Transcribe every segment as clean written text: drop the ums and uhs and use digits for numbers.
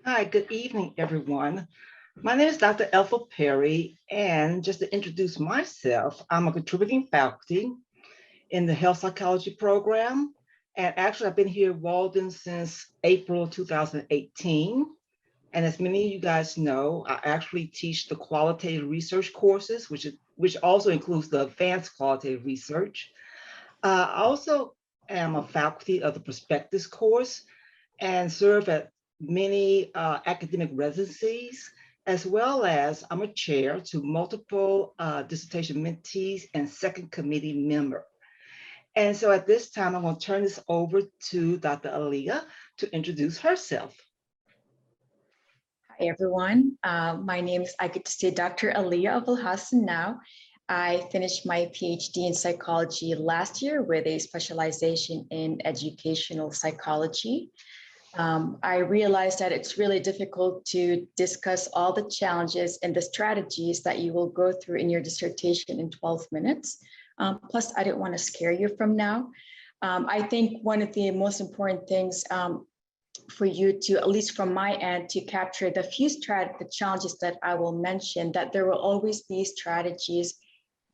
Hi, good evening, everyone. My name is Dr. Ethel Perry, and just to introduce myself, I'm a contributing faculty in the health psychology program. And actually, I've been here at Walden since April 2018. And as many of you guys know, I actually teach the qualitative research courses, which also includes the advanced qualitative research. I also am a faculty of the Perspectives course and serve at many academic residencies, as well as I'm a chair to multiple dissertation mentees and second committee member. And so at this time, I'm going to turn this over to Dr. Aaliyah to introduce herself. Hi, everyone. My name is, I get to say Dr. Aliyah Abul Hassan now. I finished my PhD in psychology last year with a specialization in educational psychology. I realized that it's really difficult to discuss all the challenges and the strategies that you will go through in your dissertation in 12 minutes. Plus, I didn't want to scare you from now. I think one of the most important things for you to, at least from my end, to capture the the challenges that I will mention, that there will always be strategies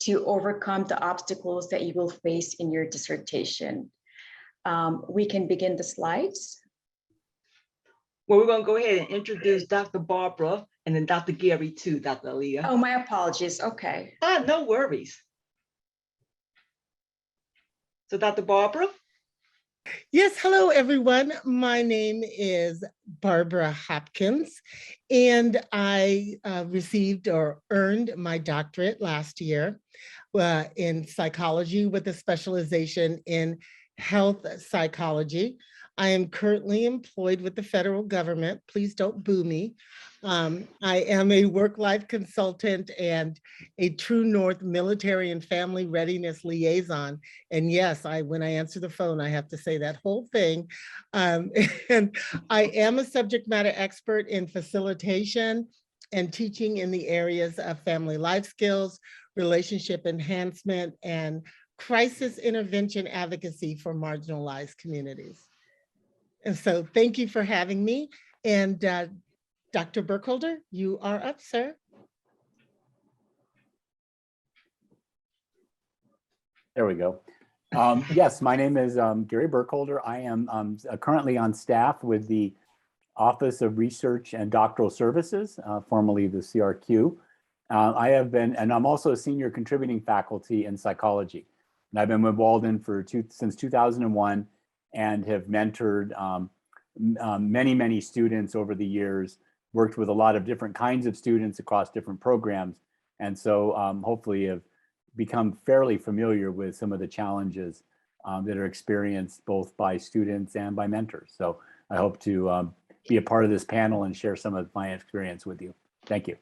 to overcome the obstacles that you will face in your dissertation. We can begin the slides. Well, we're going to go ahead and introduce Dr. Barbara and then Dr. Gary too, Dr. Aaliyah. Oh, my apologies. Okay. No worries. So Dr. Barbara? Yes, hello everyone. My name is Barbara Hopkins, and I received or earned my doctorate last year in psychology with a specialization in health psychology. I am currently employed with the federal government. Please don't boo me. I am a work-life consultant and a True North military and family readiness liaison. And yes, when I answer the phone, I have to say that whole thing. And I am a subject matter expert in facilitation and teaching in the areas of family life skills, relationship enhancement, and crisis intervention advocacy for marginalized communities. And so thank you for having me. And Dr. Burkholder, you are up, sir. There we go. Yes, my name is Gary Burkholder. I am currently on staff with the Office of Research and Doctoral Services, formerly the CRQ. I have been, and I'm also a senior contributing faculty in psychology. And I've been with Walden since 2001 and have mentored many students over the years, worked with a lot of different kinds of students across different programs. And so hopefully have become fairly familiar with some of the challenges that are experienced both by students and by mentors. So I hope to be a part of this panel and share some of my experience with you. Thank you.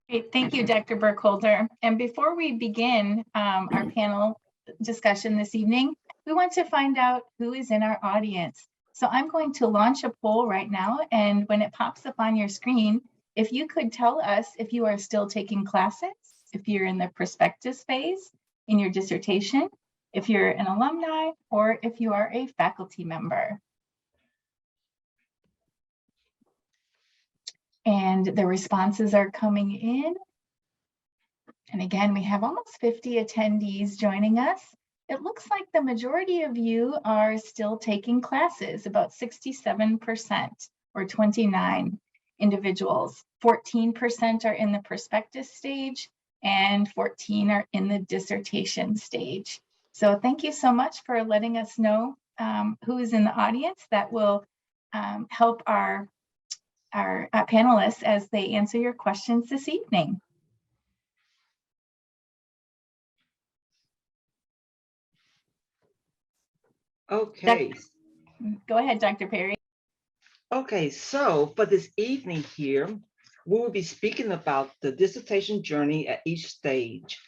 Great. Thank you, Dr. Burkholder. And before we begin our panel discussion this evening, we want to find out who is in our audience. So I'm going to launch a poll right now, and when it pops up on your screen, if you could tell us if you are still taking classes, if you're in the prospectus phase in your dissertation, if you're an alumni, or if you are a faculty member. And the responses are coming in. And again, we have almost 50 attendees joining us. It looks like the majority of you are still taking classes, about 67% or 29 individuals. 14% are in the prospectus stage and 14 are in the dissertation stage. So thank you so much for letting us know who is in the audience. That will help our panelists as they answer your questions this evening. Okay. Go ahead, Dr. Perry. Okay, so for this evening here, we will be speaking about the dissertation journey at each stage,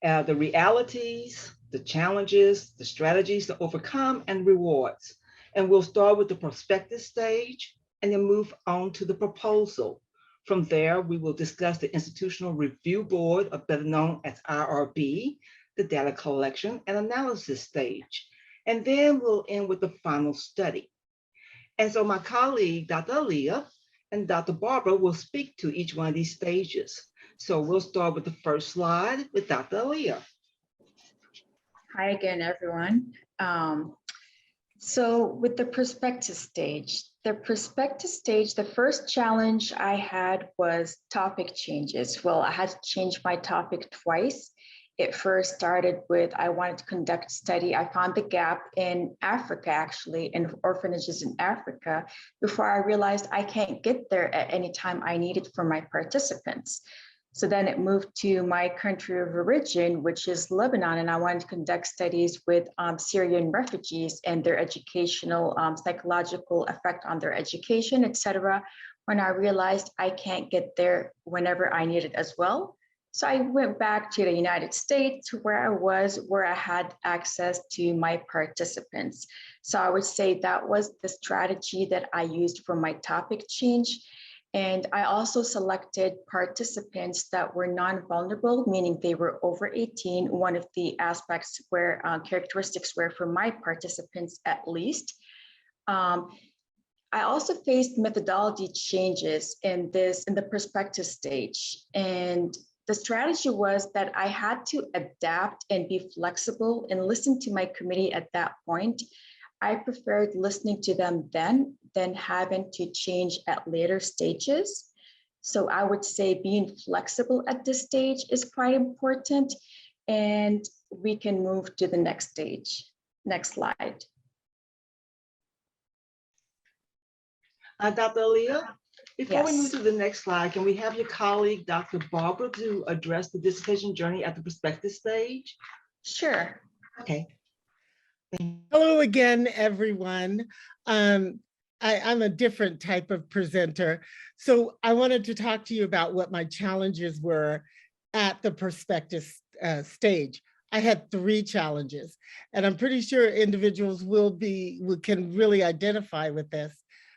the realities, the challenges, the strategies to overcome, and rewards. And we'll start with the prospective stage and then move on to the proposal. From there, we will discuss the Institutional Review Board, or better known as IRB, the data collection and analysis stage. And then we'll end with the final study. And so my colleague, Dr. Aaliyah, and Dr. Barbara will speak to each one of these stages. So we'll start with the first slide with Dr. Aaliyah. Hi again, everyone. So with the perspective stage, the first challenge I had was topic changes. Well, I had to change my topic twice. It first started with, I wanted to conduct a study. I found the gap in Africa, actually, in orphanages in Africa, before I realized I can't get there at any time I need it for my participants. So then it moved to my country of origin, which is Lebanon, and I wanted to conduct studies with Syrian refugees and their educational, psychological effect on their education, et cetera, when I realized I can't get there whenever I need it as well. So I went back to the United States where I had access to my participants. So I would say that was the strategy that I used for my topic change. And I also selected participants that were non-vulnerable, meaning they were over 18. One of the aspects where characteristics were for my participants at least. I also faced methodology changes in the perspective stage. And the strategy was that I had to adapt and be flexible and listen to my committee at that point. I preferred listening to them then than having to change at later stages. So I would say being flexible at this stage is quite important, and we can move to the next stage. Next slide. Dr. Aaliyah, before we move Yes. to the next slide, can we have your colleague, Dr. Barbara, to address the dissertation journey at the perspective stage? Sure. Okay. Hello again, everyone. I'm a different type of presenter. So I wanted to talk to you about what my challenges were at the perspective stage. I had 3 challenges, and I'm pretty sure individuals can really identify with this.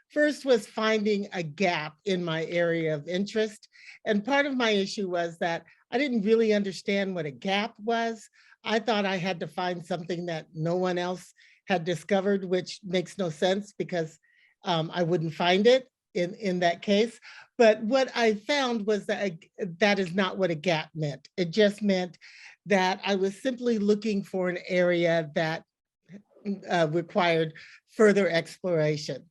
First was finding a gap in my area of interest. And part of my issue was that I didn't really understand what a gap was. I thought I had to find something that no one else had discovered, which makes no sense because I wouldn't find it in that case. But what I found was that that is not what a gap meant. It just meant that I was simply looking for an area that required further exploration.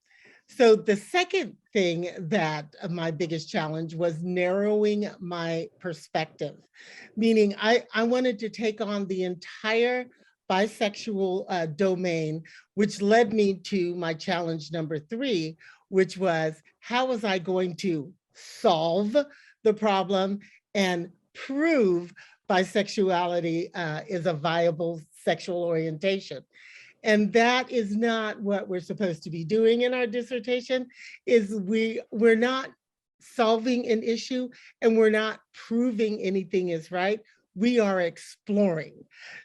So the second thing that my biggest challenge was narrowing my perspective, meaning I wanted to take on the entire bisexual domain, which led me to my challenge number 3, which was how was I going to solve the problem and prove bisexuality is a viable sexual orientation. And that is not what we're supposed to be doing in our dissertation, is we're not solving an issue and we're not proving anything is right. We are exploring.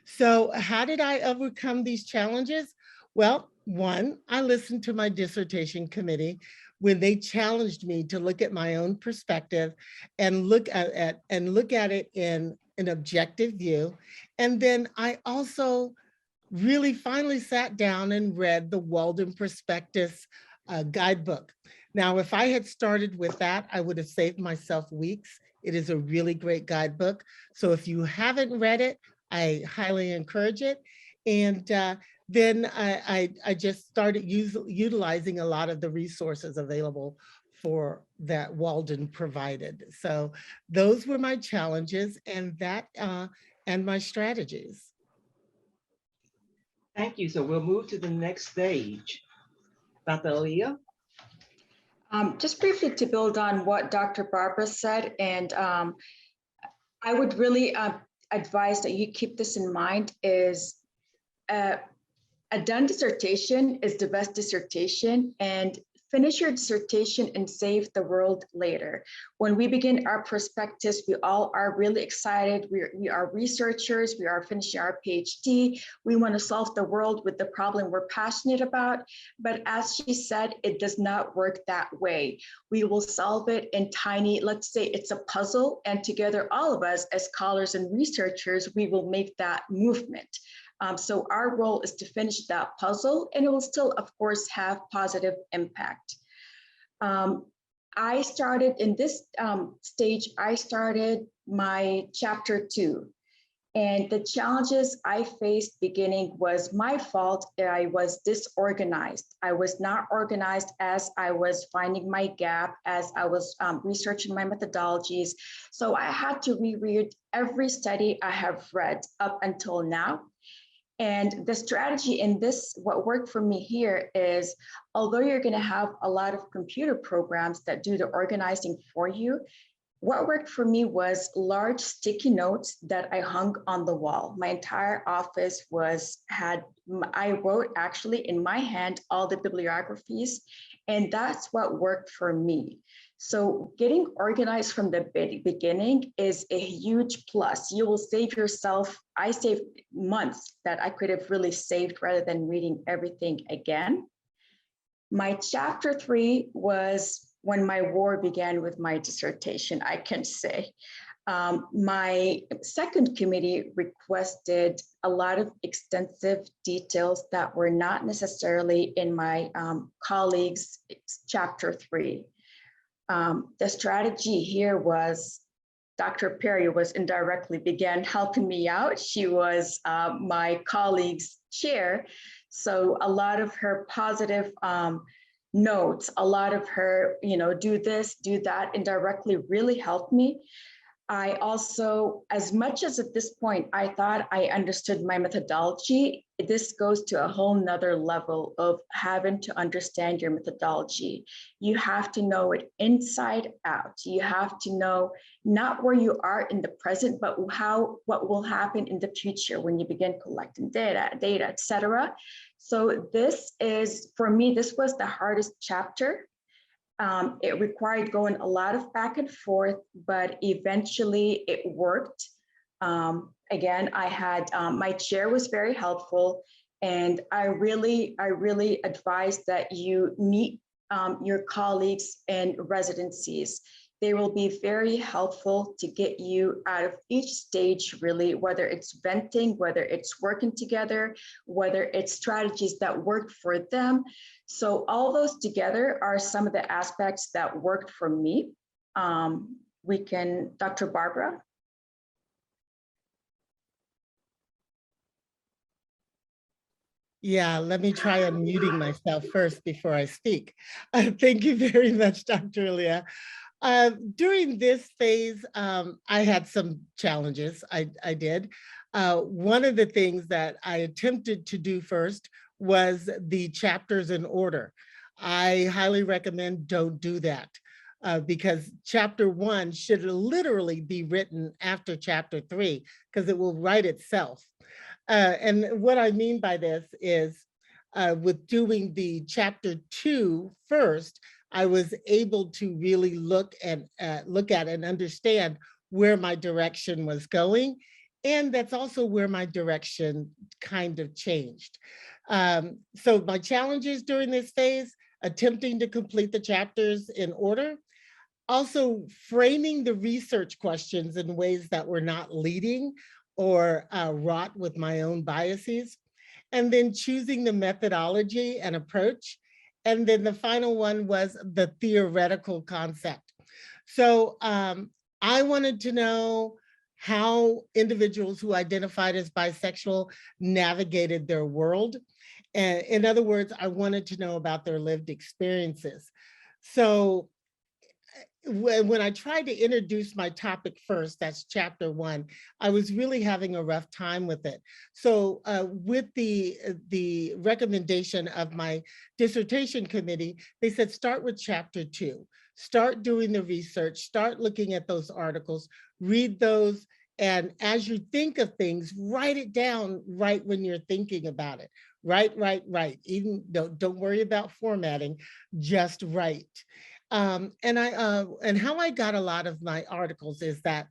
So how did I overcome these challenges? Well, 1, I listened to my dissertation committee when they challenged me to look at my own perspective and look at it in an objective view. And then I also really finally sat down and read the Walden Prospectus guidebook. Now, if I had started with that, I would have saved myself weeks. It is a really great guidebook. So if you haven't read it, I highly encourage it. And then I just started utilizing a lot of the resources available for that Walden provided. So those were my challenges and my strategies. Thank you. So we'll move to the next stage. Dr. Aaliyah? Just briefly to build on what Dr. Barbara said, and I would really advise that you keep this in mind, is a done dissertation is the best dissertation, and finish your dissertation and save the world later. When we begin our perspectives, we all are really excited. We are researchers, we are finishing our PhD. We want to solve the world with the problem we're passionate about. But as she said, it does not work that way. We will solve it in tiny, let's say it's a puzzle, and together all of us as scholars and researchers, we will make that movement. So our role is to finish that puzzle, and it will still, of course, have positive impact. I started in this stage, I started my chapter 2. And the challenges I faced beginning was my fault. I was disorganized. I was not organized as I was finding my gap, as I was researching my methodologies. So I had to reread every study I have read up until now. And the strategy in this, what worked for me here is, although you're going to have a lot of computer programs that do the organizing for you, what worked for me was large sticky notes that I hung on the wall. My entire office I wrote actually in my hand all the bibliographies, and that's what worked for me. So getting organized from the beginning is a huge plus. You will save yourself, I saved months that I could have really saved rather than reading everything again. My chapter 3 was when my war began with my dissertation, I can say. My second committee requested a lot of extensive details that were not necessarily in my colleagues' chapter 3. The strategy here was Dr. Perry was indirectly began helping me out. She was my colleague's chair. So a lot of her positive notes, a lot of her, do this, do that, indirectly really helped me. I also, as much as at this point, I thought I understood my methodology, this goes to a whole nother level of having to understand your methodology. You have to know it inside out. You have to know not where you are in the present, but what will happen in the future when you begin collecting data, et cetera. So this is, for me, this was the hardest chapter. It required going a lot of back and forth, but eventually it worked. Again, I had, my chair was very helpful, and I really advise that you meet your colleagues in residencies. They will be very helpful to get you out of each stage, really, whether it's venting, whether it's working together, whether it's strategies that worked for them. So all those together are some of the aspects that worked for me. Dr. Barbara. Yeah, let me try unmuting myself first before I speak. Thank you very much, Dr. Leah. During this phase, I had some challenges. I did. One of the things that I attempted to do first was the chapters in order. I highly recommend don't do that because chapter 1 should literally be written after chapter 3 because it will write itself. And what I mean by this is with doing the chapter 2 first, I was able to really look at and understand where my direction was going. And that's also where my direction kind of changed. So my challenges during this phase, attempting to complete the chapters in order, also framing the research questions in ways that were not leading or wrought with my own biases, and then choosing the methodology and approach. And then the final one was the theoretical concept. So I wanted to know how individuals who identified as bisexual navigated their world. And in other words, I wanted to know about their lived experiences. So when I tried to introduce my topic first, that's chapter 1, I was really having a rough time with it. So with the recommendation of my dissertation committee, they said, start with chapter 2, start doing the research, start looking at those articles, read those, and as you think of things, write it down right when you're thinking about it. Write. Even don't worry about formatting, just write. And how I got a lot of my articles is that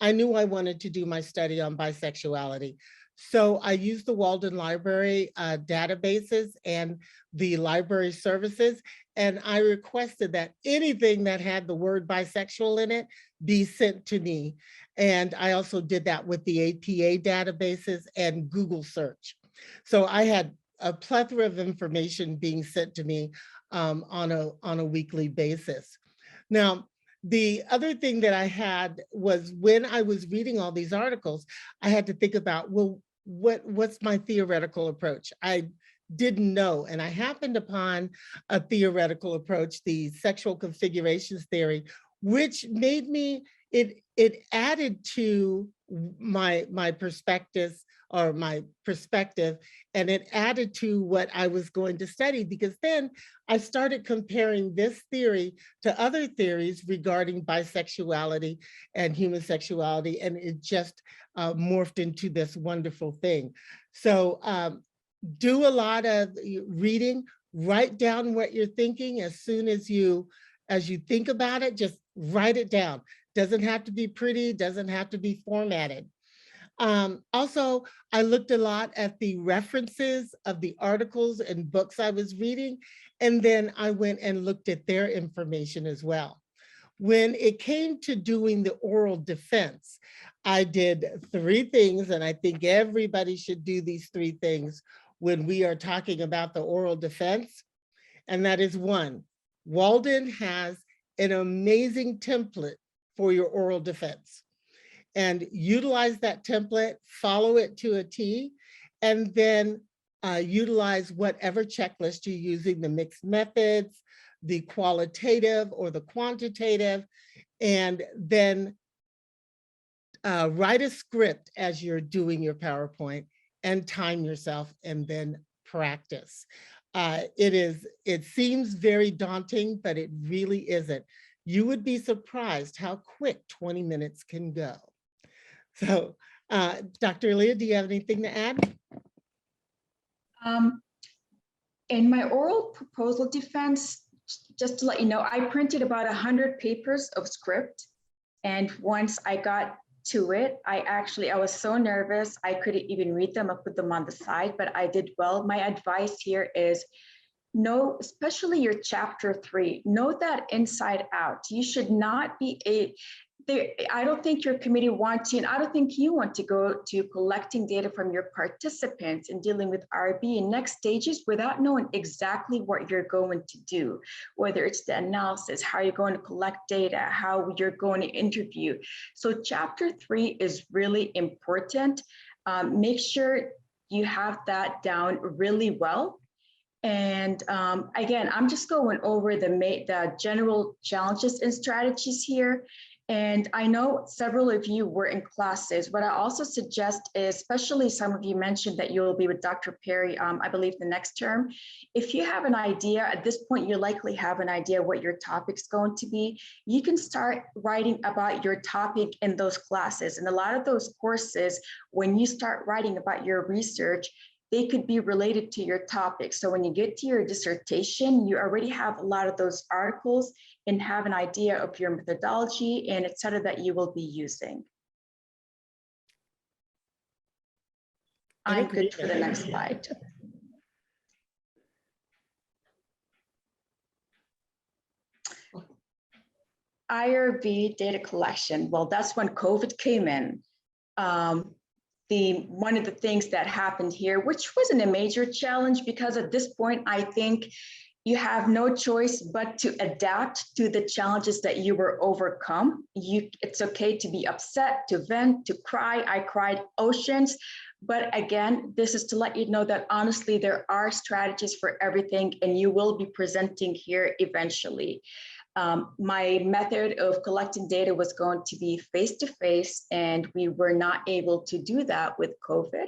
I knew I wanted to do my study on bisexuality. So I used the Walden Library databases and the library services, and I requested that anything that had the word bisexual in it be sent to me. And I also did that with the APA databases and Google search. So I had a plethora of information being sent to me on a weekly basis. Now, the other thing that I had was when I was reading all these articles, I had to think about, well, what's my theoretical approach? I didn't know. And I happened upon a theoretical approach, the sexual configurations theory, which made me, it added to my perspectives or my perspective, and it added to what I was going to study, because then I started comparing this theory to other theories regarding bisexuality and homosexuality, and it just morphed into this wonderful thing. So do a lot of reading, write down what you're thinking as soon as you think about it, just write it down. Doesn't have to be pretty, doesn't have to be formatted. Also, I looked a lot at the references of the articles and books I was reading, and then I went and looked at their information as well. When it came to doing the oral defense, I did 3 things, and I think everybody should do these 3 things when we are talking about the oral defense. And that is 1, Walden has an amazing template for your oral defense. And utilize that template, follow it to a T, and then utilize whatever checklist you're using, the mixed methods, the qualitative or the quantitative, and then write a script as you're doing your PowerPoint and time yourself and then practice. It seems very daunting, but it really isn't. You would be surprised how quick 20 minutes can go. So, Dr. Aaliyah, do you have anything to add? In my oral proposal defense, just to let you know, I printed about 100 papers of script. And once I got to it, I was so nervous, I couldn't even read them. I put them on the side, but I did well. My advice here is know, especially your chapter 3, know that inside out. You should not be I don't think your committee wants you, and I don't think you want to go to collecting data from your participants and dealing with IRB and next stages without knowing exactly what you're going to do, whether it's the analysis, how you're going to collect data, how you're going to interview. So chapter 3 is really important. Make sure you have that down really well. And again, I'm just going over the general challenges and strategies here. And I know several of you were in classes. What I also suggest is, especially some of you mentioned that you'll be with Dr. Perry, I believe the next term. If you have an idea, at this point, you likely have an idea what your topic's going to be. You can start writing about your topic in those classes. And a lot of those courses, when you start writing about your research, they could be related to your topic. So when you get to your dissertation, you already have a lot of those articles and have an idea of your methodology and et cetera that you will be using. I'm good for the next slide. IRB data collection. Well, that's when COVID came in. One of the things that happened here, which wasn't a major challenge, because at this point, I think you have no choice but to adapt to the challenges that you were overcome. It's okay to be upset, to vent, to cry. I cried oceans. But again, this is to let you know that honestly, there are strategies for everything, and you will be presenting here eventually. My method of collecting data was going to be face-to-face, and we were not able to do that with COVID.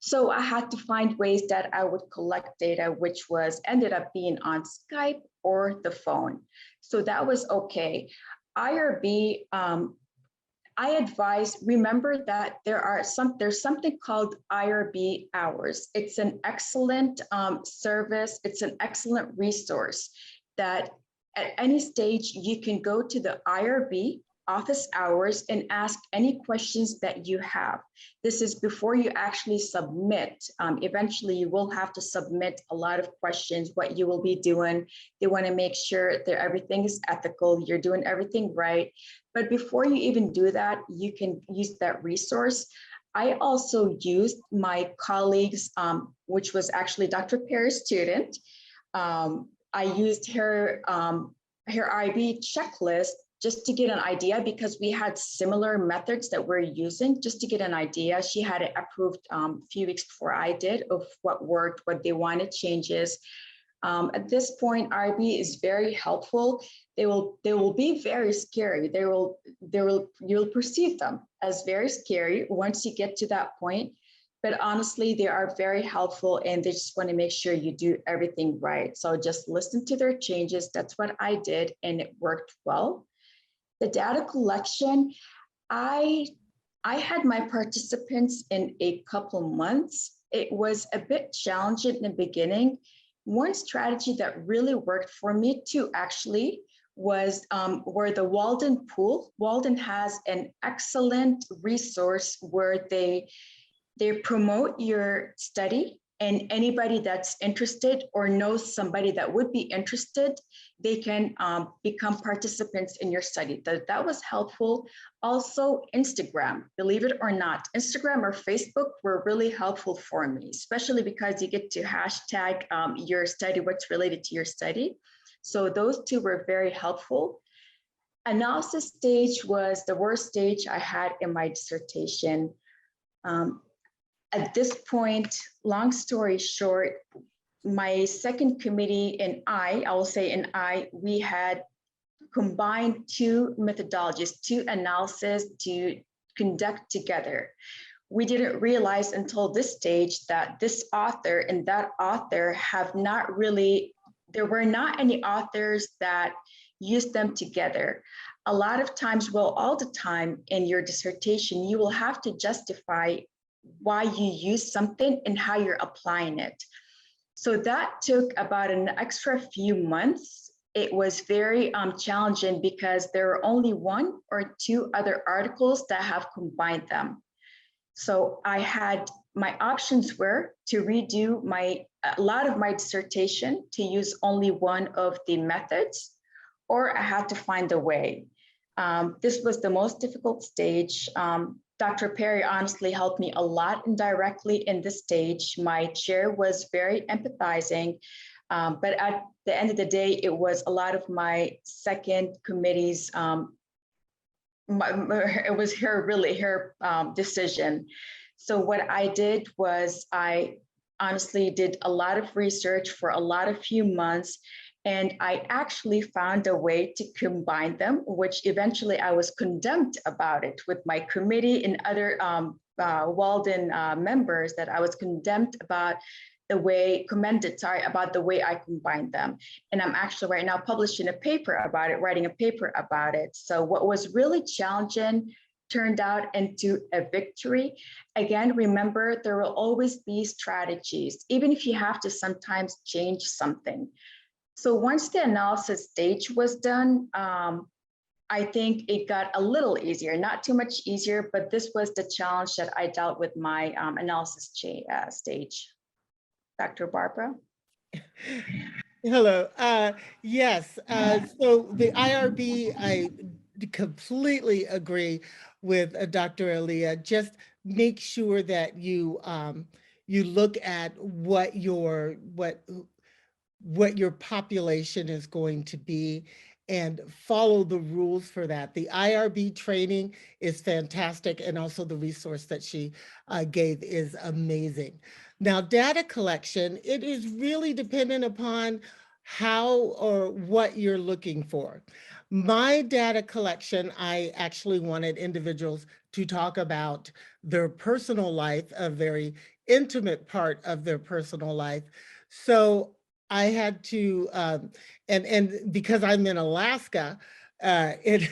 So I had to find ways that I would collect data, which ended up being on Skype or the phone. So that was okay. IRB, I advise, remember that there's something called IRB hours. It's an excellent service. It's an excellent resource that at any stage, you can go to the IRB office hours and ask any questions that you have. This is before you actually submit. Eventually, you will have to submit a lot of questions, what you will be doing. They want to make sure that everything is ethical, you're doing everything right. But before you even do that, you can use that resource. I also used my colleagues, which was actually Dr. Perry's student. I used her her IB checklist just to get an idea, because we had similar methods that we're using, just to get an idea. She had it approved a few weeks before I did, of what worked, what they wanted changes. At this point, IB is very helpful. They will be very scary. You'll perceive them as very scary once you get to that point. But honestly, they are very helpful, and they just want to make sure you do everything right. So just listen to their changes. That's what I did, and it worked well. The data collection, I had my participants in a couple months. It was a bit challenging in the beginning. One strategy that really worked for me too, actually, was where the Walden pool. Walden has an excellent resource where they promote your study, and anybody that's interested or knows somebody that would be interested, they can become participants in your study. That was helpful. Also, Instagram, believe it or not, Instagram or Facebook were really helpful for me, especially because you get to hashtag your study, what's related to your study. So those two were very helpful. Analysis stage was the worst stage I had in my dissertation. At this point, long story short, my second committee and I will say and we had combined two methodologies, two analyses to conduct together. We didn't realize until this stage that this author and that author have not really, there were not any authors that used them together. A lot of times, well, all the time in your dissertation, you will have to justify why you use something and how you're applying it. So that took about an extra few months. It was very challenging because there are only one or two other articles that have combined them. So I had, my options were to redo a lot of my dissertation to use only one of the methods, or I had to find a way. This was the most difficult stage. Dr. Perry honestly helped me a lot indirectly in this stage. My chair was very empathizing, but at the end of the day, it was a lot of my second committee's, it was her decision. So what I did was I honestly did a lot of research for a few months, and I actually found a way to combine them, which eventually I was condemned about it with my committee and other Walden members, that I was condemned about about the way I combined them. And I'm actually right now publishing a paper about it, writing a paper about it. So what was really challenging turned out into a victory. Again, remember, there will always be strategies, even if you have to sometimes change something. So once the analysis stage was done, I think it got a little easier, not too much easier, but this was the challenge that I dealt with my analysis stage. Dr. Barbara? Hello. Yes. So the IRB, I completely agree with Dr. Aaliyah. Just make sure that you you look at what your population is going to be and follow the rules for that. The IRB training is fantastic, and also the resource that she gave is amazing. Now, data collection, it is really dependent upon how or what you're looking for. My data collection, I actually wanted individuals to talk about their personal life, a very intimate part of their personal life. So I had to, and because I'm in Alaska, it,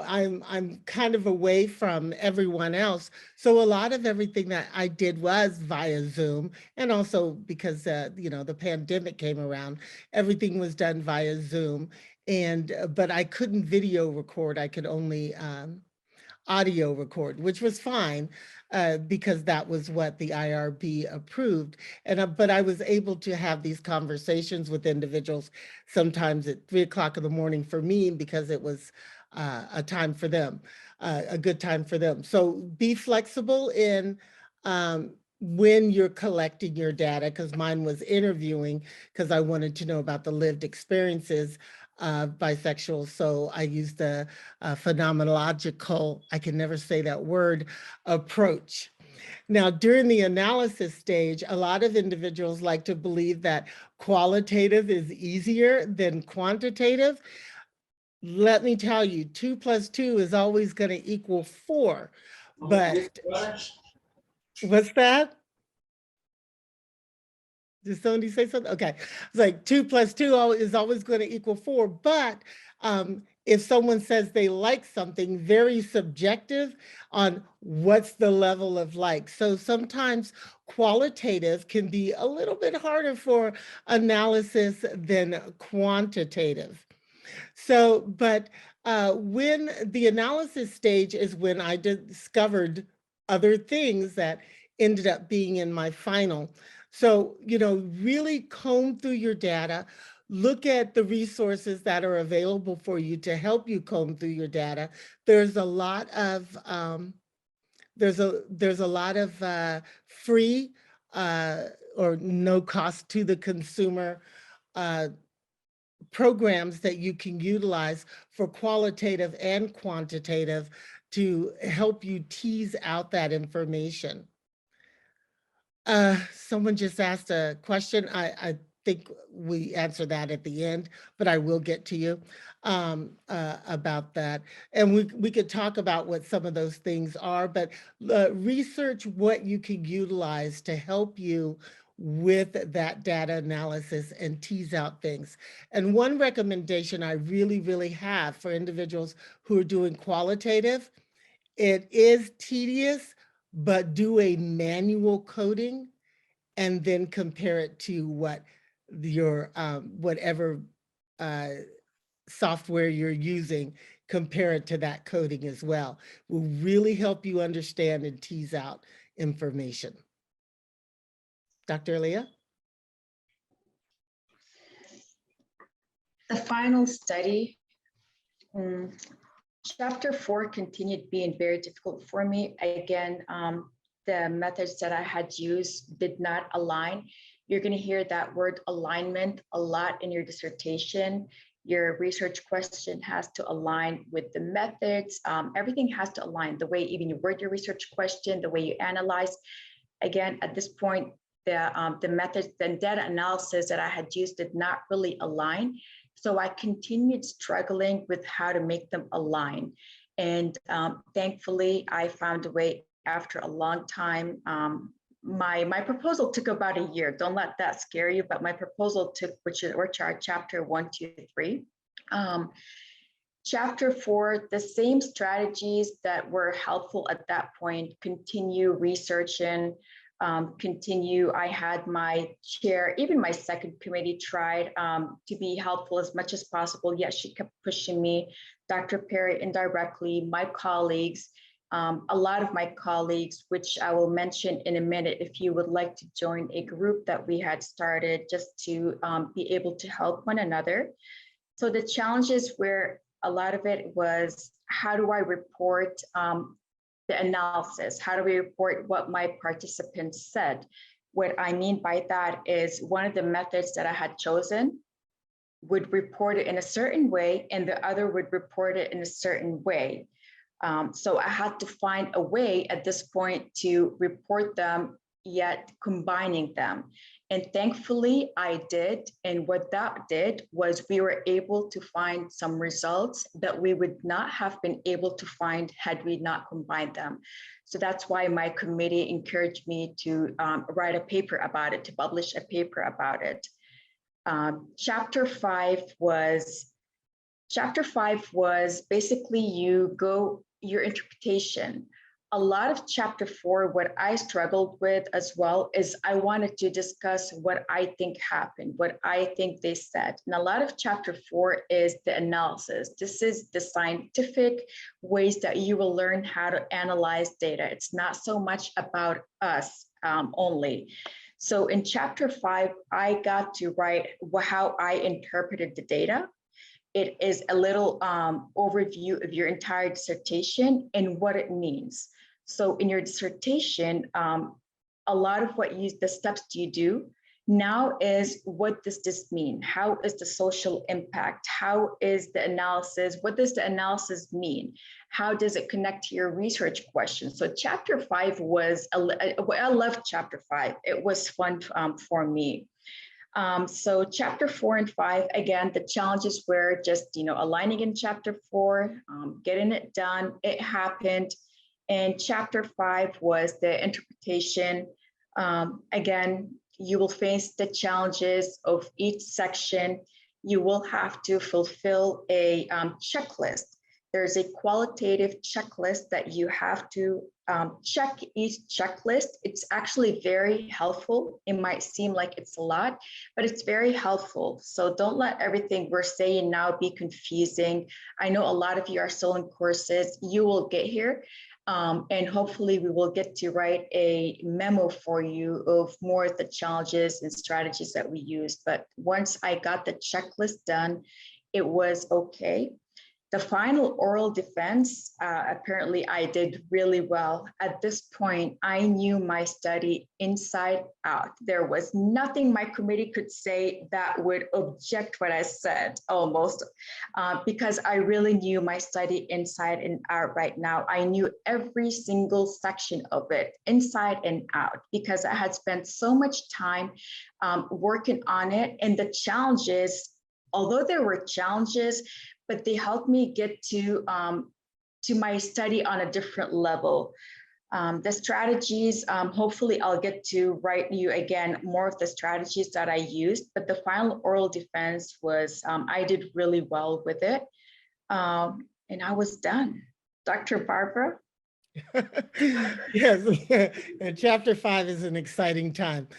I'm kind of away from everyone else. So a lot of everything that I did was via Zoom, and also because the pandemic came around, everything was done via Zoom. And but I couldn't video record. I could only audio record, which was fine because that was what the IRB approved. And but I was able to have these conversations with individuals, sometimes at 3 o'clock in the morning for me, because it was a time for them, a good time for them. So be flexible in when you're collecting your data, because mine was interviewing, because I wanted to know about the lived experiences of bisexuals. So I used the phenomenological, I can never say that word, approach. Now, during the analysis stage, a lot of individuals like to believe that qualitative is easier than quantitative. Let me tell you, 2 + 2 is always going to equal 4. But what's that? Did somebody say something? Okay. It's like 2 + 2 is always going to equal 4. But if someone says they like something, very subjective on what's the level of like. So sometimes qualitative can be a little bit harder for analysis than quantitative. So, but when the analysis stage is when I discovered other things that ended up being in my final. So, you know, really comb through your data, look at the resources that are available for you to help you comb through your data. There's a lot of there's a lot of free or no cost to the consumer programs that you can utilize for qualitative and quantitative to help you tease out that information. Someone just asked a question. I think we answered that at the end, but I will get to you about that. And we could talk about what some of those things are, but research what you can utilize to help you with that data analysis and tease out things. And one recommendation I really have for individuals who are doing qualitative, it is tedious, but do a manual coding and then compare it to what your whatever software you're using, compare it to that coding as well. Will really help you understand and tease out information. Dr. Aaliyah? The final study, chapter 4 continued being very difficult for me. Again, the methods that I had used did not align. You're going to hear that word alignment a lot in your dissertation. Your research question has to align with the methods. Everything has to align. The way even you word your research question, the way you analyze. Again, at this point, the methods, the data analysis that I had used did not really align. So I continued struggling with how to make them align. And thankfully, I found a way after a long time. My proposal took about a year. Don't let that scare you, but my proposal took, which are chapter 1, 2, 3. Chapter 4, the same strategies that were helpful at that point, continue researching, continue. I had my chair, even my second committee tried to be helpful as much as possible, yet she kept pushing me. Dr. Perry indirectly, my colleagues, a lot of my colleagues, which I will mention in a minute if you would like to join a group that we had started just to be able to help one another. So the challenges were, a lot of it was, how do I report the analysis? How do we report what my participants said? What I mean by that is one of the methods that I had chosen would report it in a certain way and the other would report it in a certain way. So I had to find a way at this point to report them, yet combining them. And thankfully I did. And what that did was we were able to find some results that we would not have been able to find had we not combined them. So that's why my committee encouraged me to write a paper about it, to publish a paper about it. Chapter 5 was basically your interpretation. A lot of chapter 4, what I struggled with as well is I wanted to discuss what I think happened, what I think they said. And a lot of chapter 4 is the analysis. This is the scientific ways that you will learn how to analyze data. It's not so much about us only. So in chapter 5, I got to write how I interpreted the data. It is a little overview of your entire dissertation and what it means. So in your dissertation, a lot of the steps you do now is, what does this mean? How is the social impact? How is the analysis? What does the analysis mean? How does it connect to your research questions? So chapter 5 was, I loved chapter 5. It was fun for me. So chapter 4 and 5, again, the challenges were just, aligning in chapter 4, getting it done. It happened. And chapter 5 was the interpretation. Again, you will face the challenges of each section. You will have to fulfill a checklist. There's a qualitative checklist that you have to check each checklist. It's actually very helpful. It might seem like it's a lot, but it's very helpful. So don't let everything we're saying now be confusing. I know a lot of you are still in courses. You will get here. And hopefully we will get to write a memo for you of more of the challenges and strategies that we use. But once I got the checklist done, it was okay. The final oral defense, apparently I did really well. At this point, I knew my study inside out. There was nothing my committee could say that would object what I said, almost, because I really knew my study inside and out right now. I knew every single section of it, inside and out, because I had spent so much time working on it. And the challenges, although there were challenges, but they helped me get to my study on a different level. The strategies, hopefully I'll get to write you again more of the strategies that I used, but the final oral defense was, I did really well with it. And I was done. Dr. Barbara? Yes, and chapter 5 is an exciting time.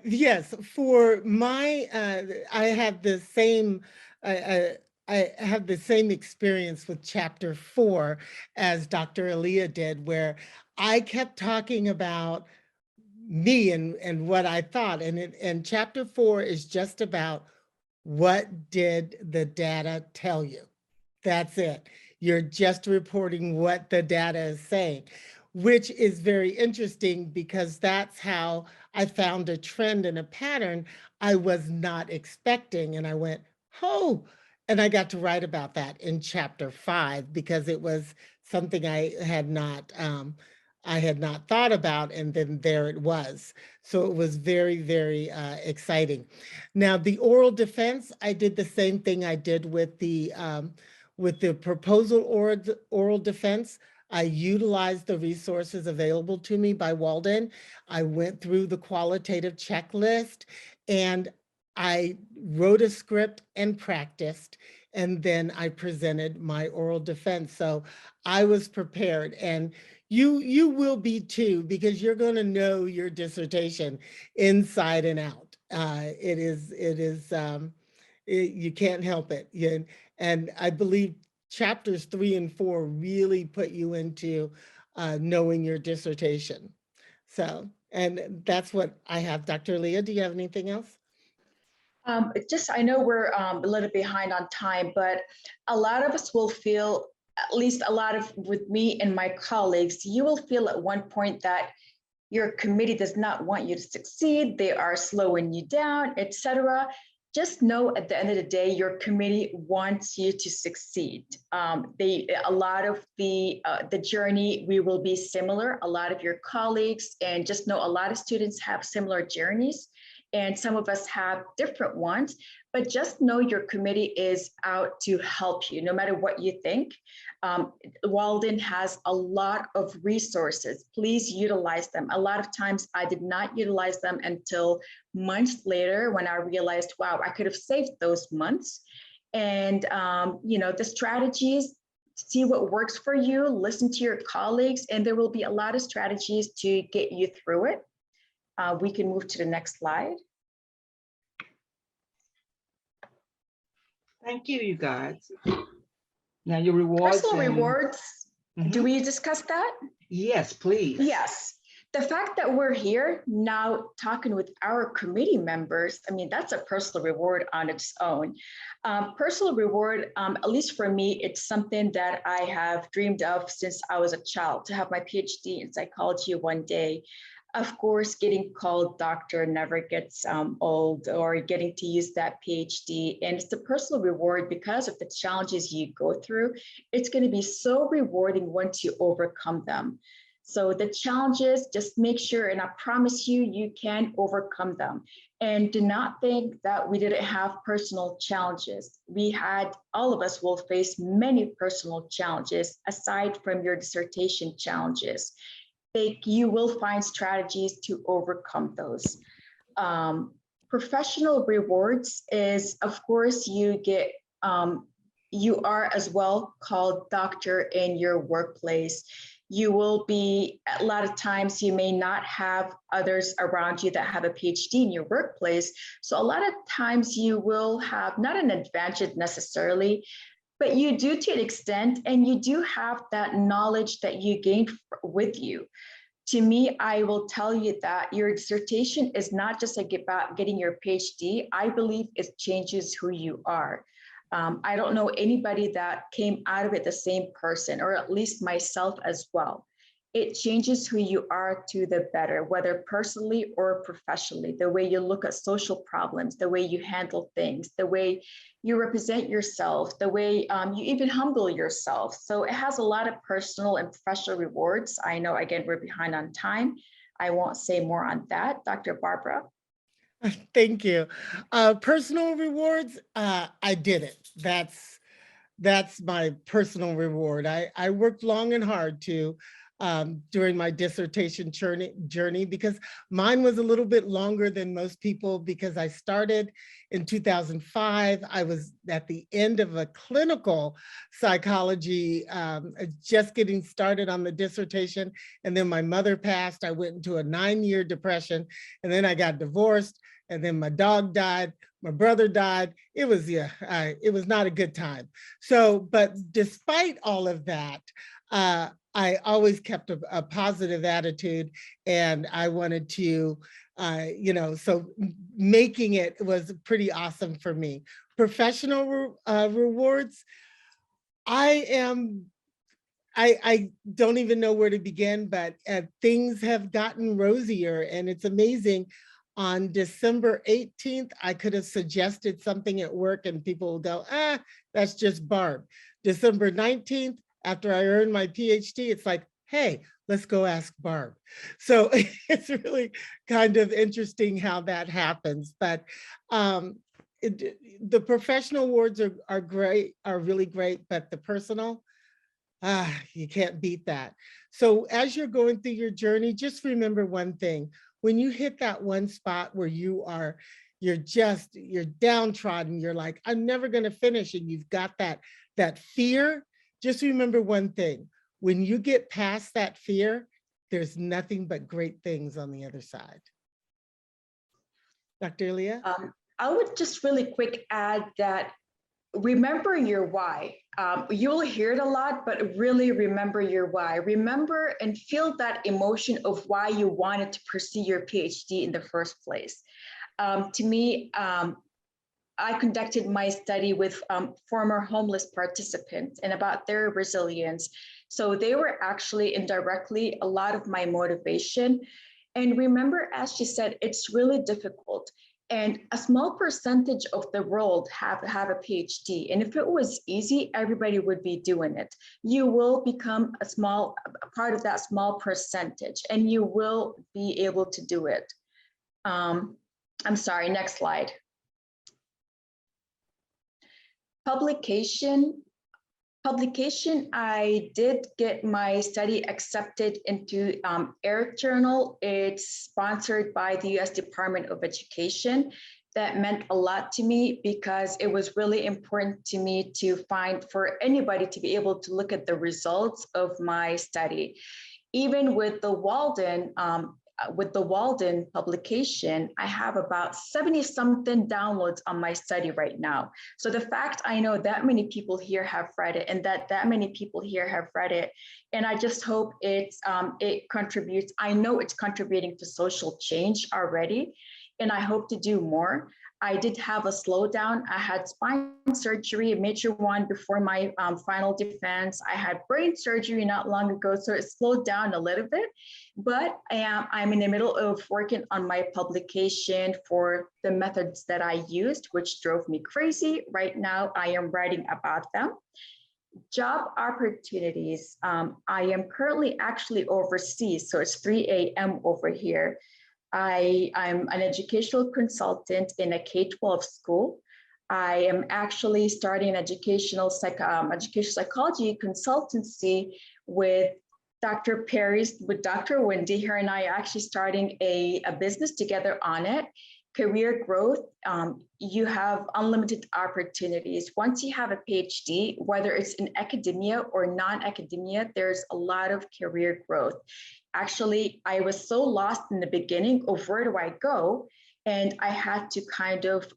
Yes, for my, I have the same, I have the same experience with chapter 4 as Dr. Aaliyah did, where I kept talking about me and what I thought. And chapter 4 is just about, what did the data tell you? That's it. You're just reporting what the data is saying, which is very interesting because that's how I found a trend and a pattern I was not expecting. And I went, oh, and I got to write about that in chapter 5 because it was something I had not thought about, and then there it was. So it was very, very exciting. Now, the oral defense, I did the same thing I did with the proposal oral defense. I utilized the resources available to me by Walden. I went through the qualitative checklist and I wrote a script and practiced, and then I presented my oral defense. So I was prepared, and you will be too, because you're going to know your dissertation inside and out. You can't help it. And I believe chapters 3 and 4 really put you into knowing your dissertation. So, and that's what I have. Dr. Leah, do you have anything else? I know we're a little behind on time, but a lot of us will feel, at least a lot of, with me and my colleagues, you will feel at one point that your committee does not want you to succeed, they are slowing you down, etc. Just know at the end of the day, your committee wants you to succeed. A lot of the journey, we will be similar, a lot of your colleagues, and just know a lot of students have similar journeys. And some of us have different ones, but just know your committee is out to help you, no matter what you think. Walden has a lot of resources. Please utilize them. A lot of times I did not utilize them until months later when I realized, wow, I could have saved those months. And the strategies, see what works for you, listen to your colleagues, and there will be a lot of strategies to get you through it. We can move to the next slide. Thank you, you guys. Now your rewards. Personal rewards, do we discuss that? Yes, please. Yes. The fact that we're here now talking with our committee members, I mean, that's a personal reward on its own. Personal reward, at least for me, it's something that I have dreamed of since I was a child, to have my PhD in psychology one day. Of course, getting called doctor never gets old, or getting to use that PhD. And it's a personal reward because of the challenges you go through. It's going to be so rewarding once you overcome them. So the challenges, just make sure, and I promise you, you can overcome them. And do not think that we didn't have personal challenges. We had, all of us will face many personal challenges aside from your dissertation challenges. You will find strategies to overcome those. Professional rewards is, of course, you get, you are as well called doctor in your workplace. You will be, a lot of times you may not have others around you that have a PhD in your workplace. So a lot of times you will have not an advantage necessarily, but you do to an extent, and you do have that knowledge that you gained with you. To me, I will tell you that your dissertation is not just like about getting your PhD. I believe it changes who you are. I don't know anybody that came out of it the same person, or at least myself as well. It changes who you are to the better, whether personally or professionally, the way you look at social problems, the way you handle things, the way you represent yourself, the way you even humble yourself. So it has a lot of personal and professional rewards. I know, again, we're behind on time. I won't say more on that. Dr. Barbara. Thank you. Personal rewards, I did it. That's my personal reward. I worked long and hard to during my dissertation journey, because mine was a little bit longer than most people, because I started in 2005. I was at the end of a clinical psychology, just getting started on the dissertation. And then my mother passed. I went into a 9-year depression, and then I got divorced, and then my dog died. My brother died. It was not a good time. So, but despite all of that, I always kept a positive attitude, and I wanted to, so making it was pretty awesome for me. Professional rewards, I don't even know where to begin, but things have gotten rosier, and it's amazing. On December 18th, I could have suggested something at work and people will go, that's just Barb. December 19th, after I earned my PhD, it's like, hey, let's go ask Barb. So it's really kind of interesting how that happens. But the professional awards are great, are really great, but the personal, you can't beat that. So as you're going through your journey, just remember one thing. When you hit that one spot where you're downtrodden, you're like, I'm never gonna finish, and you've got that fear, just remember one thing. When you get past that fear, there's nothing but great things on the other side. Dr. Leah? I would just really quick add that remember your why. You'll hear it a lot, but really remember your why. Remember and feel that emotion of why you wanted to pursue your PhD in the first place. To me, I conducted my study with former homeless participants and about their resilience. So they were actually indirectly a lot of my motivation. And remember, as she said, it's really difficult. And a small percentage of the world have a PhD. And if it was easy, everybody would be doing it. You will become a part of that small percentage, and you will be able to do it. I'm sorry, next slide. Publication, I did get my study accepted into ERIC Journal. It's sponsored by the US Department of Education. That meant a lot to me because it was really important to me to find, for anybody to be able to look at the results of my study. Even with the Walden publication, I have about 70-something downloads on my study right now. So the fact I know that many people here have read it, and that many people here have read it, and I just hope it contributes. I know it's contributing to social change already, and I hope to do more. I did have a slowdown. I had spine surgery, a major one before my final defense. I had brain surgery not long ago, so it slowed down a little bit. But I'm in the middle of working on my publication for the methods that I used, which drove me crazy. Right now, I am writing about them. Job opportunities. I am currently actually overseas, so it's 3 a.m. over here. I'm an educational consultant in a K-12 school. I am actually starting an educational psychology consultancy with Dr. Perry's, with Dr. Wendy. Her and I are actually starting a business together on it. Career growth, you have unlimited opportunities. Once you have a PhD, whether it's in academia or non-academia, there's a lot of career growth. Actually, I was so lost in the beginning of where do I go? And I had to kind of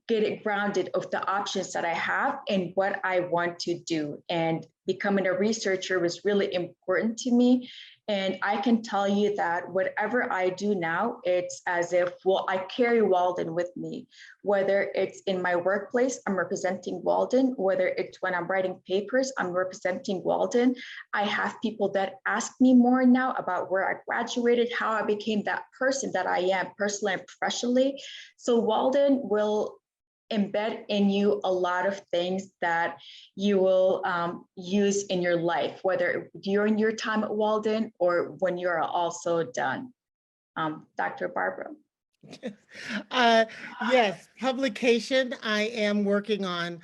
get it grounded of the options that I have and what I want to do. And becoming a researcher was really important to me. And I can tell you that whatever I do now, it's as if, well, I carry Walden with me, whether it's in my workplace, I'm representing Walden, whether it's when I'm writing papers, I'm representing Walden. I have people that ask me more now about where I graduated, how I became that person that I am personally and professionally. So Walden will embed in you a lot of things that you will use in your life, whether during your time at Walden or when you're also done. Dr. Barbara. Yes, publication. I am working on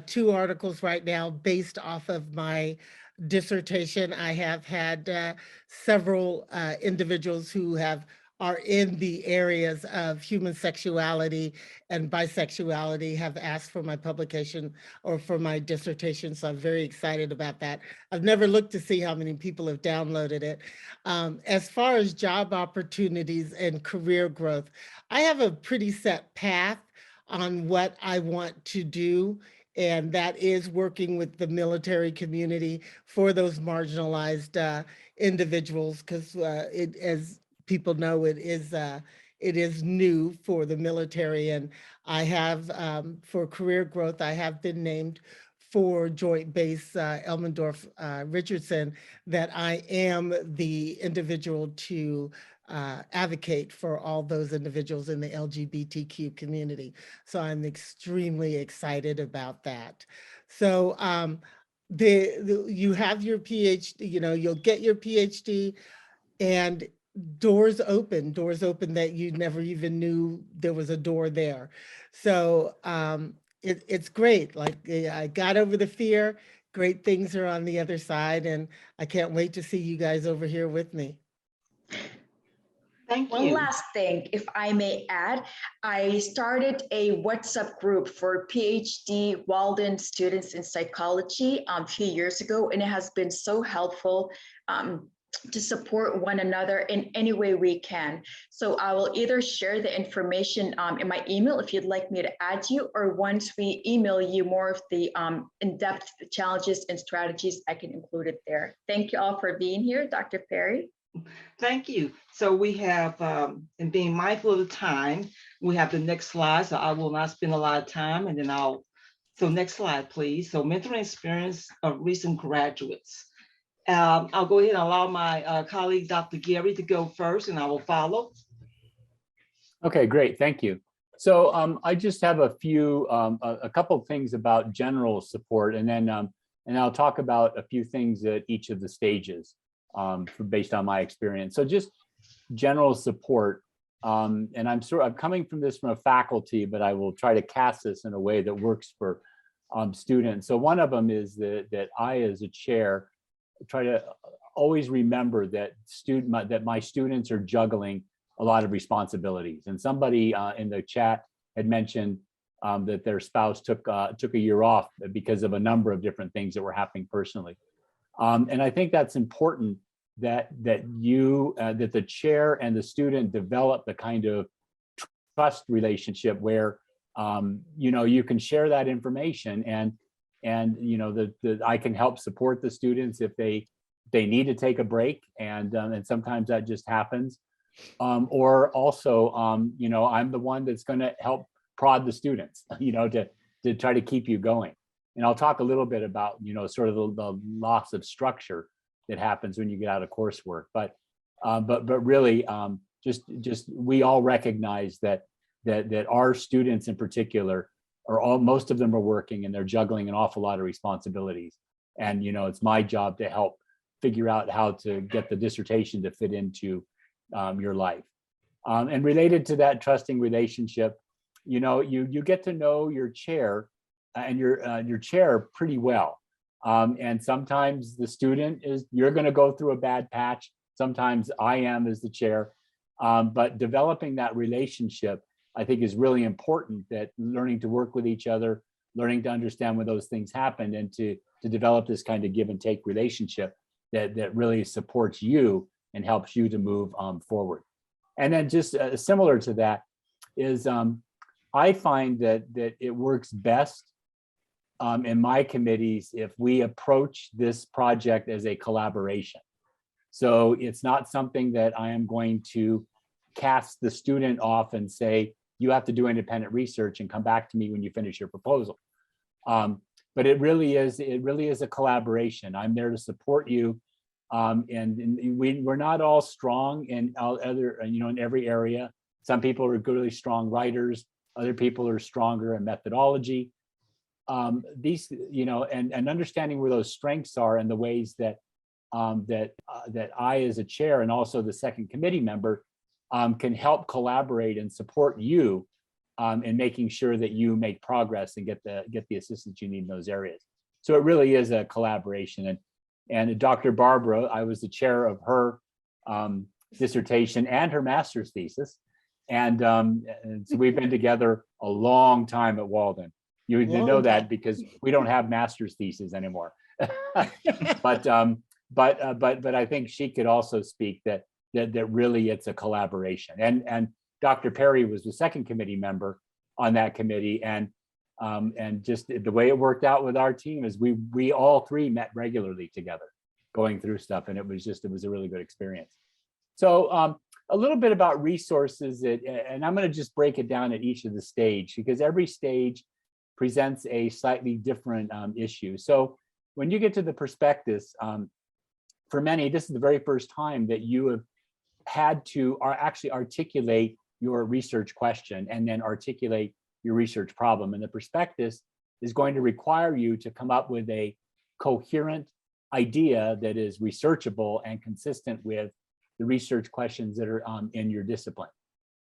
2 articles right now based off of my dissertation. I have had several individuals who are in the areas of human sexuality and bisexuality have asked for my publication or for my dissertation, so I'm very excited about that. I've never looked to see how many people have downloaded it. As far as job opportunities and career growth, I have a pretty set path on what I want to do, and that is working with the military community for those marginalized individuals, because as people know, it is new for the military. And I have, for career growth, I have been named for Joint Base Elmendorf Richardson, that I am the individual to advocate for all those individuals in the LGBTQ community. So I'm extremely excited about that. So you have your PhD, you'll get your PhD, and doors open that you never even knew there was a door there. So it's great. Like, I got over the fear. Great things are on the other side, and I can't wait to see you guys over here with me. Thank One you. last thing, if I may add, I started a WhatsApp group for PhD Walden students in psychology a few years ago, and it has been so helpful to support one another in any way we can. So I will either share the information in my email if you'd like me to add you, or once we email you more of the in-depth challenges and strategies, I can include it there. Thank you all for being here. Dr. Perry. Thank you. So we have, and being mindful of the time, we have the next slide. So I will not spend a lot of time, and then so next slide, please. So mentoring experience of recent graduates. I'll go ahead and allow my colleague, Dr. Gary, to go first, and I will follow. Okay, great. Thank you. So I just have a couple of things about general support, and then and I'll talk about a few things at each of the stages based on my experience. So just general support. And I'm coming from this from a faculty, but I will try to cast this in a way that works for students. So one of them is that I, as a chair, try to always remember that my students are juggling a lot of responsibilities. And somebody in the chat had mentioned that their spouse took a year off because of a number of different things that were happening personally. And I think that's important that the chair and the student develop the kind of trust relationship where you can share that information, and I can help support the students if they need to take a break, and sometimes that just happens. or also, I'm the one that's going to help prod the students, to try to keep you going. And I'll talk a little bit about, sort of the loss of structure that happens when you get out of coursework. But really, just we all recognize that our students in particular most of them are working and they're juggling an awful lot of responsibilities. And it's my job to help figure out how to get the dissertation to fit into your life. And related to that trusting relationship, you get to know your chair and your chair pretty well. And sometimes the student you're going to go through a bad patch. Sometimes I am as the chair. But developing that relationship, I think, is really important, that learning to work with each other, learning to understand when those things happen, and to develop this kind of give and take relationship that really supports you and helps you to move forward. And then just similar to that is I find that it works best in my committees if we approach this project as a collaboration. So it's not something that I am going to cast the student off and say, you have to do independent research and come back to me when you finish your proposal. But it really is a collaboration. I'm there to support you. And we're not all strong in in every area. Some people are really strong writers. Other people are stronger in methodology. And understanding where those strengths are and the ways that I, as a chair, and also the second committee member, can help collaborate and support you in making sure that you make progress and get the assistance you need in those areas. So it really is a collaboration. And Dr. Barbara, I was the chair of her dissertation and her master's thesis. And so we've been together a long time at Walden. You know that because we don't have master's theses anymore. But I think she could also speak that really it's a collaboration. And Dr. Perry was the second committee member on that committee, and just the way it worked out with our team is we all three met regularly together, going through stuff, and it was a really good experience. So a little bit about resources, and I'm going to just break it down at each of the stage, because every stage presents a slightly different issue. So when you get to the prospectus, for many, this is the very first time that you have had to actually articulate your research question and then articulate your research problem. And the prospectus is going to require you to come up with a coherent idea that is researchable and consistent with the research questions that are in your discipline.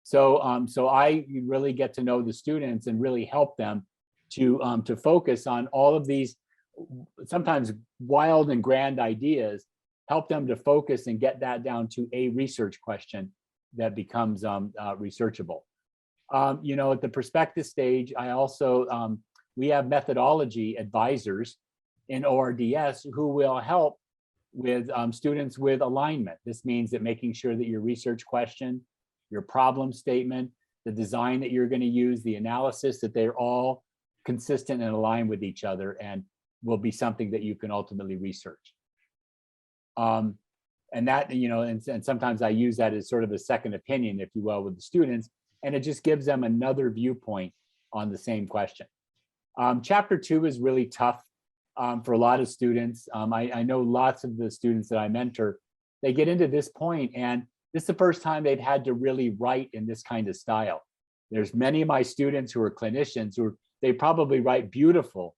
So I really get to know the students and really help them to focus on all of these sometimes wild and grand ideas, help them to focus and get that down to a research question that becomes researchable. At the prospectus stage, I also, we have methodology advisors in ORDS who will help with students with alignment. This means that making sure that your research question, your problem statement, the design that you're going to use, the analysis, that they're all consistent and aligned with each other and will be something that you can ultimately research. And that, and sometimes I use that as sort of a second opinion, if you will, with the students, and it just gives them another viewpoint on the same question. Chapter 2 is really tough for a lot of students. I know lots of the students that I mentor, they get into this point and this is the first time they've had to really write in this kind of style. There's many of my students who are clinicians they probably write beautiful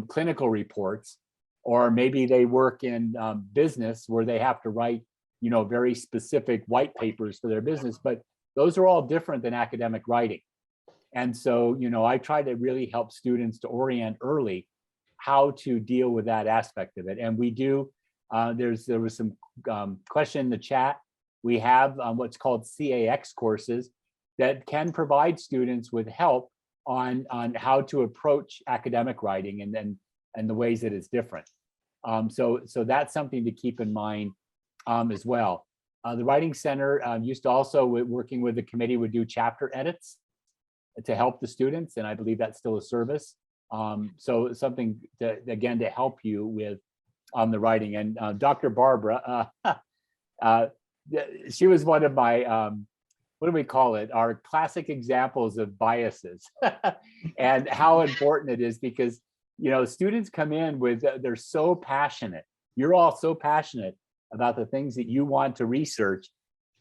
clinical reports, or maybe they work in business where they have to write, very specific white papers for their business, but those are all different than academic writing. And so, I try to really help students to orient early how to deal with that aspect of it. And we do, there was some question in the chat. We have what's called CAX courses that can provide students with help on how to approach academic writing and the ways that it's different. So that's something to keep in mind as well. The Writing Center used to also, working with the committee, would do chapter edits to help the students, and I believe that's still a service. So something again to help you with the writing. And Dr. Barbara, she was one of my, what do we call it? Our classic examples of biases and how important it is because, you know, students come in with, they're so passionate. You're all so passionate about the things that you want to research.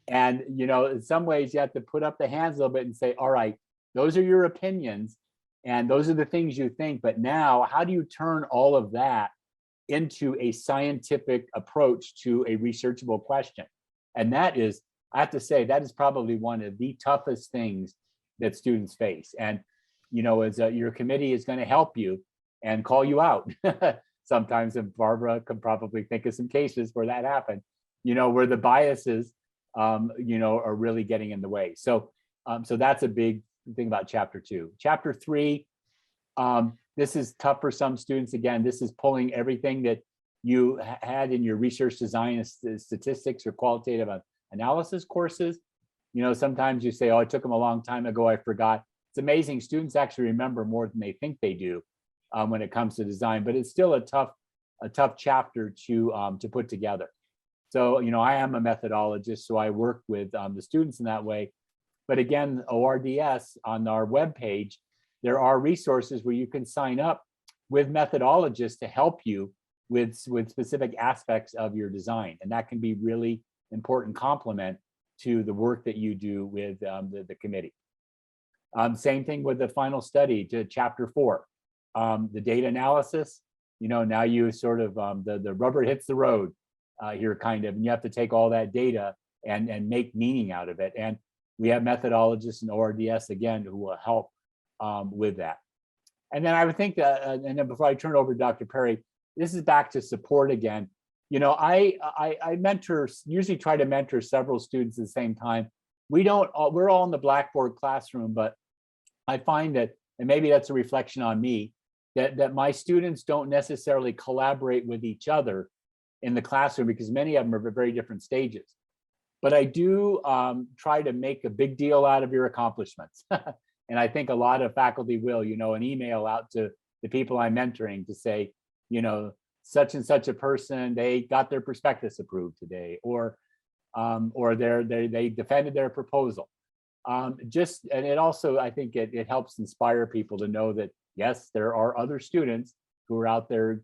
And, you know, in some ways you have to put up the hands a little bit and say, all right, those are your opinions and those are the things you think. But now how do you turn all of that into a scientific approach to a researchable question? And that is, I have to say, that is probably one of the toughest things that students face. And, you know, as your committee is going to help you and call you out sometimes, and Barbara can probably think of some cases where that happened, you know, where the biases, you know, are really getting in the way. So, so that's a big thing about chapter 2. Chapter 3, this is tough for some students. Again, this is pulling everything that you had in your research design, statistics or qualitative analysis courses. You know, sometimes you say, oh, it took them a long time ago, I forgot. It's amazing. Students actually remember more than they think they do when it comes to design, but it's still a tough chapter to put together. So, you know, I am a methodologist, so I work with the students in that way. But again, ORDS on our webpage, there are resources where you can sign up with methodologists to help you with specific aspects of your design. And that can be really important complement to the work that you do with the committee. Same thing with the final study to chapter 4, the data analysis. You know, now you sort of, the rubber hits the road here kind of, and you have to take all that data and make meaning out of it. And we have methodologists and ORDS again who will help with that. And then I would think that, and then before I turn it over to Dr. Perry, this is back to support again. You know, I usually try to mentor several students at the same time. We're all in the Blackboard classroom, but I find that, and maybe that's a reflection on me, that my students don't necessarily collaborate with each other in the classroom because many of them are at very different stages. But I do try to make a big deal out of your accomplishments. And I think a lot of faculty will, you know, an email out to the people I'm mentoring to say, you know, such and such a person, they got their prospectus approved today, or they defended their proposal. And it also, I think it helps inspire people to know that, yes, there are other students who are out there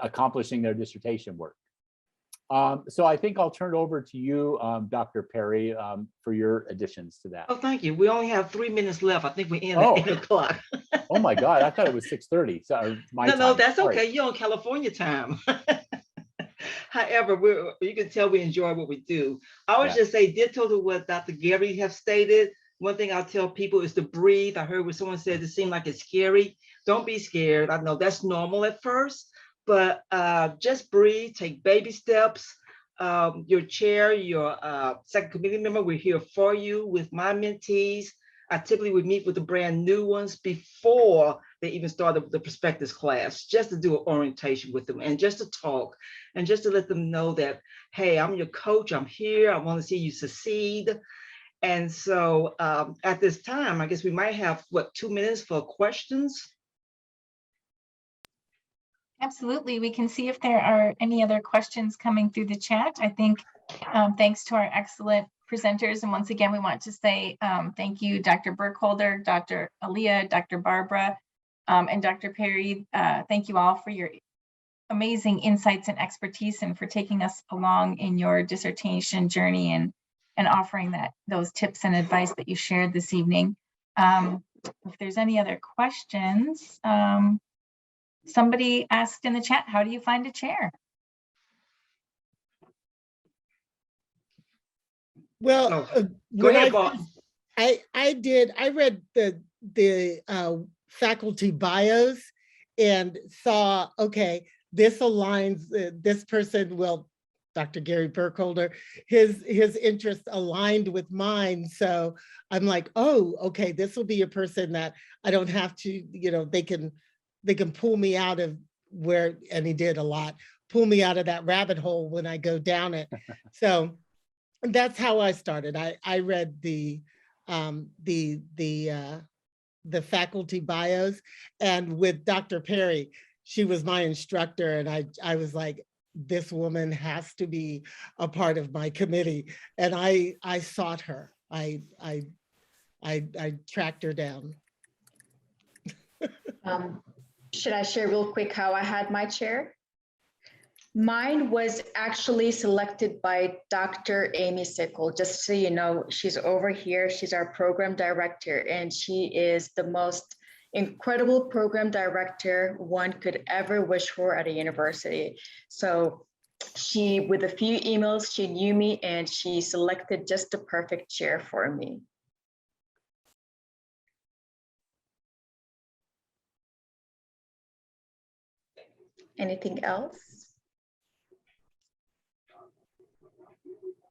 accomplishing their dissertation work. So I think I'll turn it over to you, Dr. Perry, for your additions to that. Oh, thank you. We only have 3 minutes left. I think we end at 8 o'clock. Oh my God, I thought it was 6:30. So No, that's okay. You're on California time. However, you can tell we enjoy what we do. I would just say ditto to what Dr. Gary have stated. One thing I'll tell people is to breathe. I heard what someone said, it seemed like it's scary. Don't be scared. I know that's normal at first, but just breathe, take baby steps. Your chair, your second committee member, we're here for you. With my mentees, I typically would meet with the brand new ones before they even started the prospectus class, just to do an orientation with them and just to talk and just to let them know that, hey, I'm your coach, I'm here, I want to see you succeed. And so at this time, I guess we might have, 2 minutes for questions? Absolutely. We can see if there are any other questions coming through the chat. I think thanks to our excellent presenters. And once again, we want to say thank you, Dr. Burkholder, Dr. Aaliyah, Dr. Barbara, and Dr. Perry. Thank you all for your amazing insights and expertise and for taking us along in your dissertation journey and offering those tips and advice that you shared this evening. If there's any other questions, somebody asked in the chat, how do you find a chair? Go Well, ahead, Bob. I read the faculty bios and saw, okay, this aligns, this person, well, Dr. Gary Burkholder, his interests aligned with mine. So I'm like, oh, okay, this will be a person that I don't have to, you know, they can pull me out of where, and he did a lot, pull me out of that rabbit hole when I go down it. So that's how I started. I read the faculty bios, and with Dr. Perry, she was my instructor, and I was like, this woman has to be a part of my committee. And I sought her. I tracked her down. Should I share real quick how I had my chair? Mine was actually selected by Dr. Amy Sickle. Just so you know, she's over here. She's our program director, and she is the most incredible program director one could ever wish for at a university. So she, with a few emails, she knew me and she selected just the perfect chair for me. Anything else?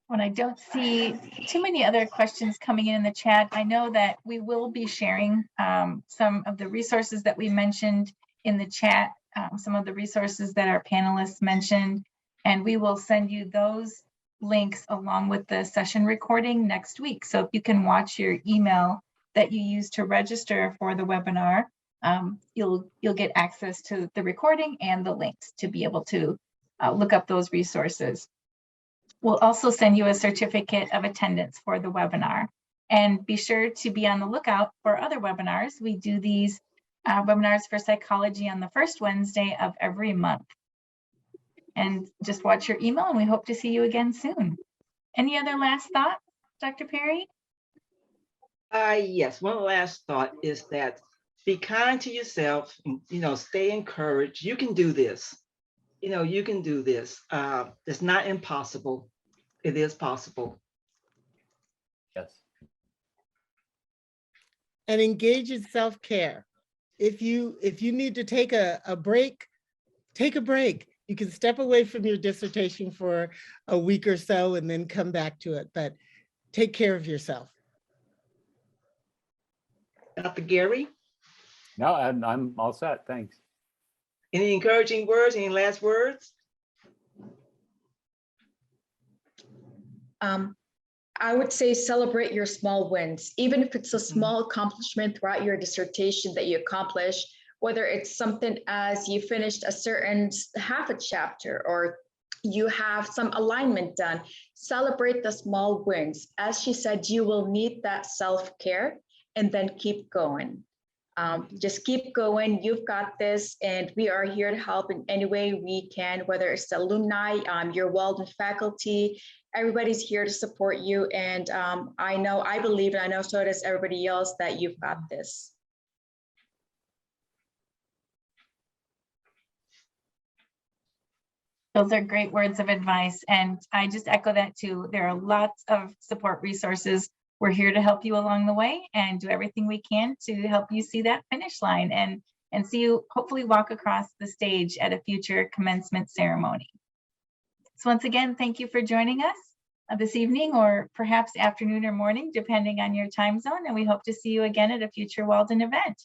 When I don't see too many other questions coming in the chat, I know that we will be sharing some of the resources that we mentioned in the chat, some of the resources that our panelists mentioned, and we will send you those links along with the session recording next week. So if you can watch your email that you use to register for the webinar, you'll get access to the recording and the links to be able to look up those resources. We'll also send you a certificate of attendance for the webinar. And be sure to be on the lookout for other webinars. We do these webinars for psychology on the first Wednesday of every month. And just watch your email, and we hope to see you again soon. Any other last thoughts, Dr. Perry? Yes, one last thought is that be kind to yourself, stay encouraged. You can do this. You can do this. It's not impossible. It is possible. Yes. And engage in self-care. If you need to take a break, take a break. You can step away from your dissertation for a week or so and then come back to it, but take care of yourself. Dr. Gary? No, I'm all set. Thanks. Any encouraging words? Any last words? I would say celebrate your small wins, even if it's a small accomplishment throughout your dissertation that you accomplish, whether it's something as you finished a certain half a chapter or you have some alignment done. Celebrate the small wins. As she said, you will need that self-care and then keep going. Just keep going. You've got this, and we are here to help in any way we can, whether it's the alumni, your Walden faculty, everybody's here to support you. And I believe, and I know so does everybody else, that you've got this. Those are great words of advice. And I just echo that too. There are lots of support resources. We're here to help you along the way and do everything we can to help you see that finish line and see you hopefully walk across the stage at a future commencement ceremony. So once again, thank you for joining us this evening, or perhaps afternoon or morning, depending on your time zone. And we hope to see you again at a future Walden event.